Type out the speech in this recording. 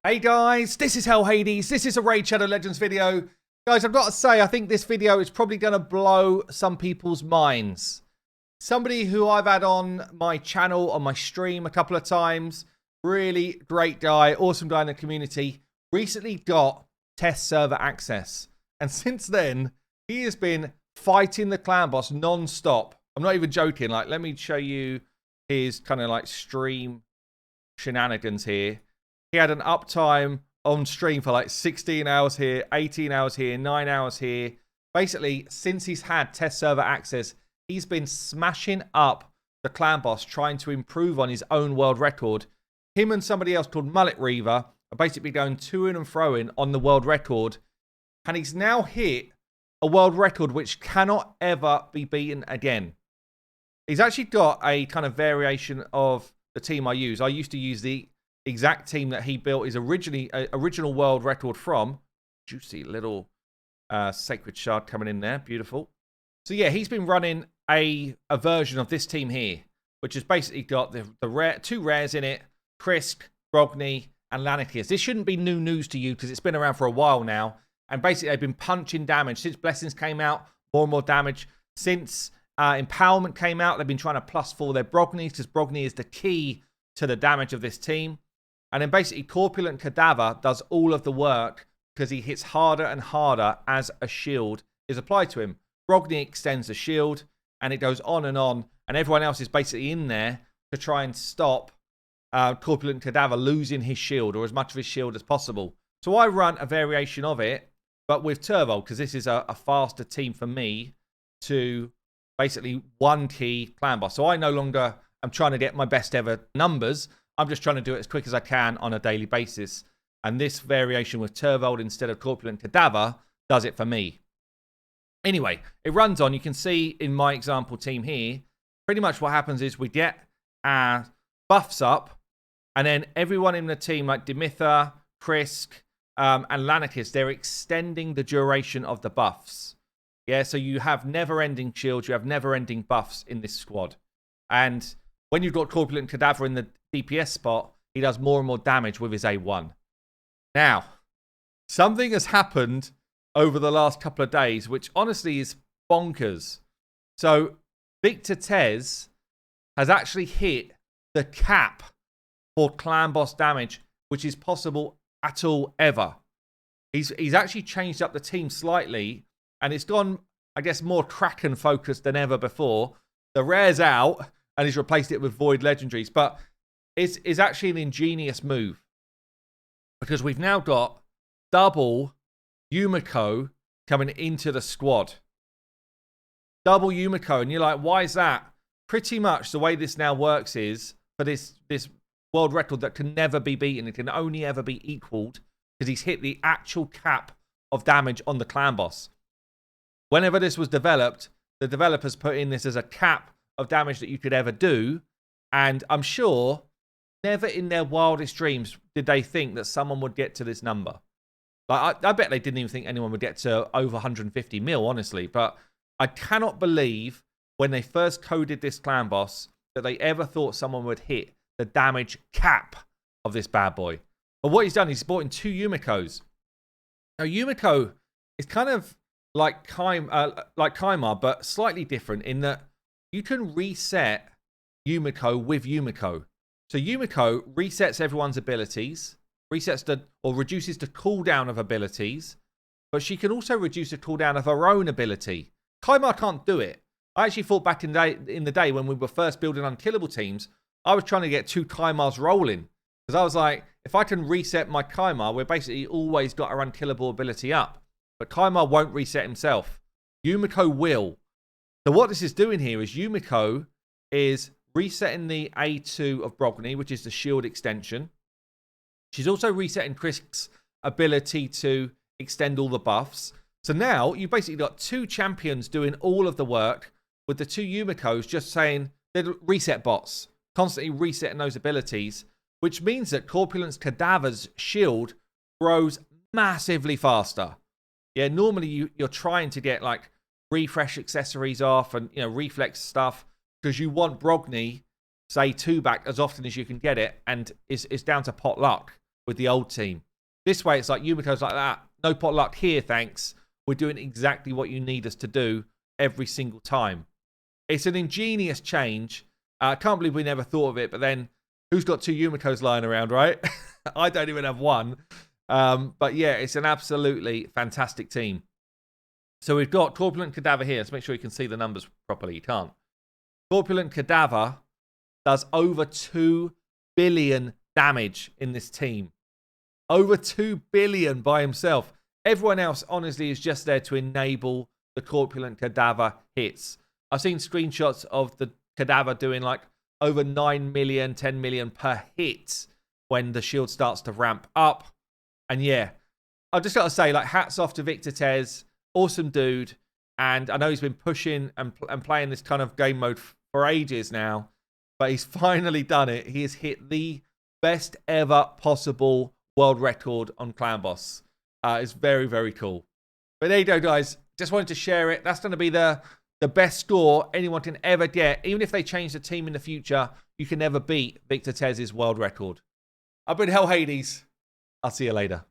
Hey guys, this is Hell Hades. This is a Raid Shadow Legends video. Guys, I've got to say, I think this video is probably going to blow some people's minds. Somebody who I've had on my channel, on my stream a couple of times, really great guy, awesome guy in the community, recently got test server access. And since then, he has been fighting the clan boss non-stop. I'm not even joking. Like, let me show you his kind of like stream shenanigans here. He had an uptime on stream for like 16 hours here, 18 hours here, 9 hours here. Basically, since he's had test server access, he's been smashing up the clan boss, trying to improve on his own world record. Him and somebody else called Mullet Reaver are basically going to and fro-ing on the world record. And he's now hit a world record which cannot ever be beaten again. He's actually got a kind of variation of the team I use. I used to use the exact team that he built his original world record from. Juicy little sacred shard coming in there. Beautiful. So yeah, he's been running a version of this team here, which has basically got the two rares in it, Krisk, Brogni, and Lanikius. This shouldn't be new news to you because it's been around for a while now. And basically they've been punching damage. Since Blessings came out, more and more damage. Since Empowerment came out, they've been trying to +4 their Brogni because Brogni is the key to the damage of this team. And then basically Corpulent Cadaver does all of the work because he hits harder and harder as a shield is applied to him. Brogni extends the shield and it goes on. And everyone else is basically in there to try and stop Corpulent Cadaver losing his shield or as much of his shield as possible. So I run a variation of it, but with Turbo, because this is a faster team for me to basically one key clan boss. So I no longer am trying to get my best ever numbers. I'm just trying to do it as quick as I can on a daily basis. And this variation with Turvold instead of Corpulent Cadaver does it for me. Anyway, it runs on. You can see in my example team here, pretty much what happens is we get our buffs up, and then everyone in the team, like Dimitha, Krisk, and Lanikius, they're extending the duration of the buffs. Yeah, so you have never-ending shields, you have never-ending buffs in this squad. And when you've got Corpulent Cadaver in the DPS spot, he does more and more damage with his A1. Now, something has happened over the last couple of days, which honestly is bonkers. So, Victor Tez has actually hit the cap for clan boss damage, which is possible at all ever. He's actually changed up the team slightly, and it's gone, I guess, more Kraken focused than ever before. The rare's out, and he's replaced it with Void Legendaries. But it's actually an ingenious move, because we've now got double Yumiko coming into the squad. Double Yumiko. And you're like, why is that? Pretty much the way this now works is, for this world record that can never be beaten, it can only ever be equaled, because he's hit the actual cap of damage on the clan boss. Whenever this was developed, the developers put in this as a cap of damage that you could ever do. And I'm sure never in their wildest dreams did they think that someone would get to this number. Like, I bet they didn't even think anyone would get to over 150 mil, honestly. But I cannot believe when they first coded this clan boss that they ever thought someone would hit the damage cap of this bad boy. But what he's done, he's brought in two Yumikos. Now, Yumiko is kind of like Kymar, but slightly different in that you can reset Yumiko with Yumiko. So Yumiko resets everyone's abilities, reduces the cooldown of abilities, but she can also reduce the cooldown of her own ability. Kymar can't do it. I actually thought back in the day when we were first building unkillable teams, I was trying to get two Kymars rolling. Because I was like, if I can reset my Kymar, we're basically always got our unkillable ability up. But Kymar won't reset himself. Yumiko will. So what this is doing here is Yumiko is resetting the A2 of Brogni, which is the shield extension. She's also resetting Krisk's ability to extend all the buffs. So now you've basically got two champions doing all of the work, with the two Yumikos just saying they're reset bots, constantly resetting those abilities, which means that Corpulent Cadaver's shield grows massively faster. Yeah, normally you're trying to get like refresh accessories off and reflex stuff because you want Brogni say 2 back as often as you can get it, and it's down to pot luck. with the old team. This way, it's like Yumiko's like that. No pot luck here, thanks. We're doing exactly what you need us to do every single time. It's an ingenious change. I can't believe we never thought of it, but then who's got 2 Yumikos lying around, right? I don't even have one. But yeah, it's an absolutely fantastic team. So we've got Corpulent Cadaver here. Let's make sure you can see the numbers properly. You can't. Corpulent Cadaver does over 2 billion damage in this team. Over 2 billion by himself. Everyone else, honestly, is just there to enable the Corpulent Cadaver hits. I've seen screenshots of the Cadaver doing like over 9 million, 10 million per hit when the shield starts to ramp up. And yeah, I've just got to say, like, hats off to Victor Tez. Awesome dude. And I know he's been pushing and playing this kind of game mode for ages now. But he's finally done it. He has hit the best ever possible world record on Clan Boss. It's very, very cool. But there you go, guys. Just wanted to share it. That's going to be the best score anyone can ever get. Even if they change the team in the future, you can never beat Victor Tez's world record. I've been Hell Hades. I'll see you later.